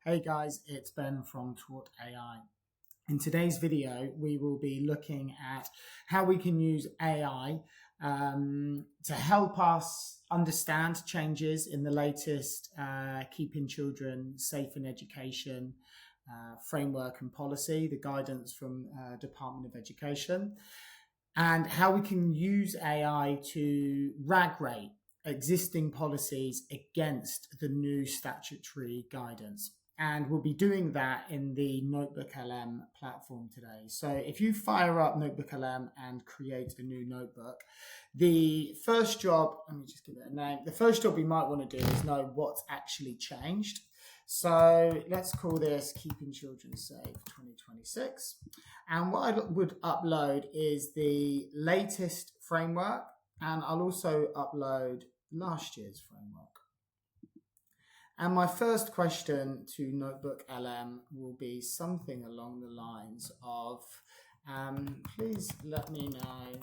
Hey guys, it's Ben from Taught AI. In today's video, we will be looking at how we can use AI to help us understand changes in the latest Keeping Children Safe in Education framework and policy, the guidance from Department of Education, and how we can use AI to RAG rate existing policies against the new statutory guidance. And we'll be doing that in the NotebookLM platform today. So if you fire up NotebookLM and create a new notebook, the first job, let me just give it a name. The first job you might want to do is know what's actually changed. So let's call this Keeping Children Safe 2026. And what I would upload is the latest framework, and I'll also upload last year's framework. And my first question to NotebookLM will be something along the lines of, please let me know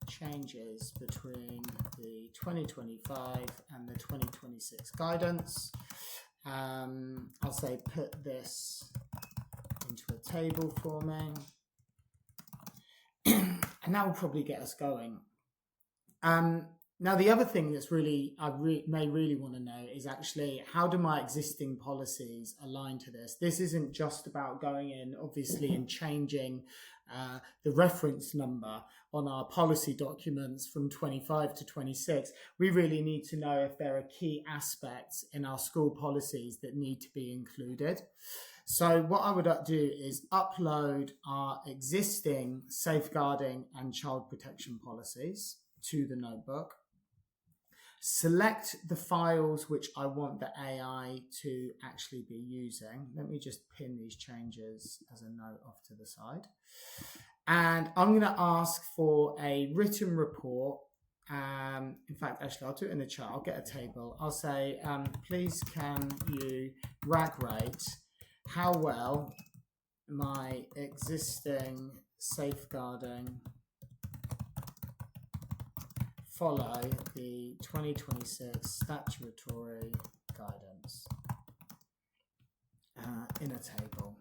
changes between the 2025 and the 2026 guidance. I'll say put this into a table for me. And that will probably get us going. Now, the other thing that's really, may really want to know is actually how do my existing policies align to this? This isn't just about going in, obviously, and changing the reference number on our policy documents from 25 to 26. We really need to know if there are key aspects in our school policies that need to be included. So what I would do is upload our existing safeguarding and child protection policies to the notebook. Select the files which I want the AI to actually be using. Let me just pin these changes as a note off to the side. And I'm going to ask for a written report. In fact, actually, I'll do it in the chat. I'll get a table. I'll say, please can you RAG rate how well my existing safeguarding follow the 2026 statutory guidance in a table.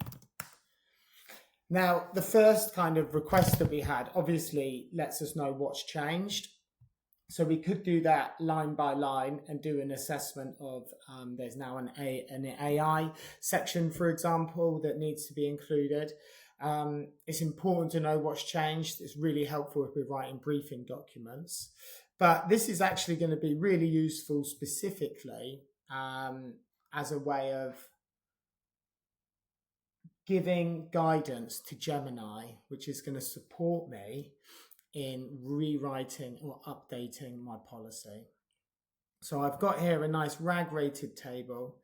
Now, the first kind of request that we had obviously lets us know what's changed. So we could do that line by line and do an assessment of, there's now an AI section, for example, that needs to be included. It's important to know what's changed. It's really helpful if we're writing briefing documents. But this is actually going to be really useful specifically as a way of giving guidance to Gemini, which is going to support me in rewriting or updating my policy. So I've got here a nice RAG rated table.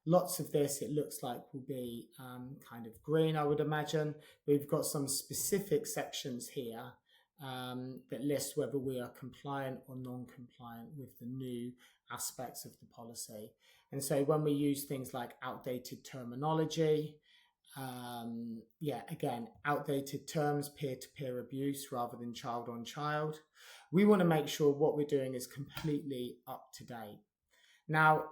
Lots of this, it looks like, will be kind of green, I would imagine. We've got some specific sections here that list whether we are compliant or non-compliant with the new aspects of the policy. And so when we use things like outdated terminology, again, outdated terms, peer-to-peer abuse rather than child on child, we want to make sure what we're doing is completely up to date. Now,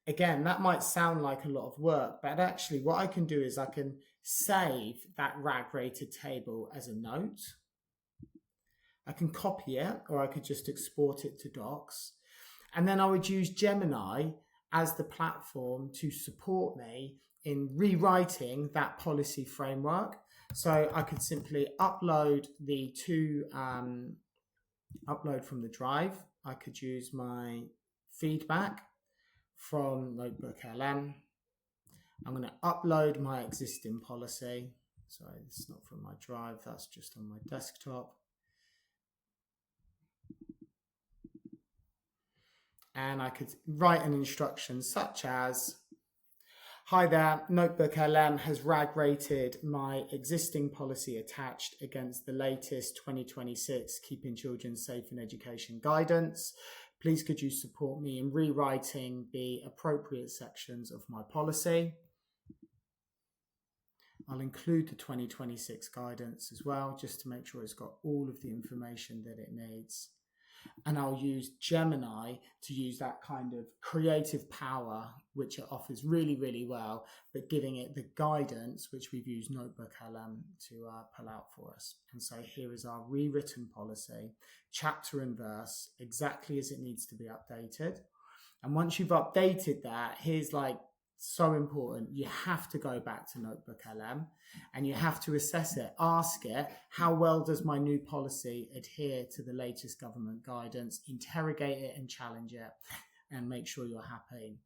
again, that might sound like a lot of work, but actually what I can do is I can save that RAG rated table as a note. I can copy it, or I could just export it to Docs. And then I would use Gemini as the platform to support me in rewriting that policy framework. So I could simply upload the upload from the drive. I could use my feedback from NotebookLM. I'm going to upload my existing policy. Sorry, this is not from my drive. That's just on my desktop. And I could write an instruction such as, hi there, NotebookLM has RAG rated my existing policy attached against the latest 2026 Keeping Children Safe in Education guidance. Please could you support me in rewriting the appropriate sections of my policy. I'll include the 2026 guidance as well, just to make sure it's got all of the information that it needs. and I'll use Gemini to use that kind of creative power, which it offers really, really well, but giving it the guidance, which we've used NotebookLM to pull out for us. And so here is our rewritten policy, chapter and verse, exactly as it needs to be updated. And once you've updated that, here's like so important. You have to go back to NotebookLM and you have to assess it. Ask it, how well does my new policy adhere to the latest government guidance? Interrogate it and challenge it and make sure you're happy.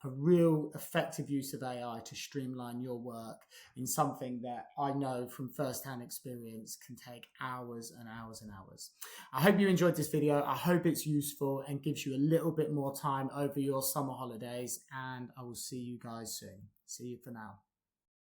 A real effective use of AI to streamline your work in something that I know from firsthand experience can take hours and hours and hours. I hope you enjoyed this video. I hope it's useful and gives you a little bit more time over your summer holidays, and I will see you guys soon. See you for now.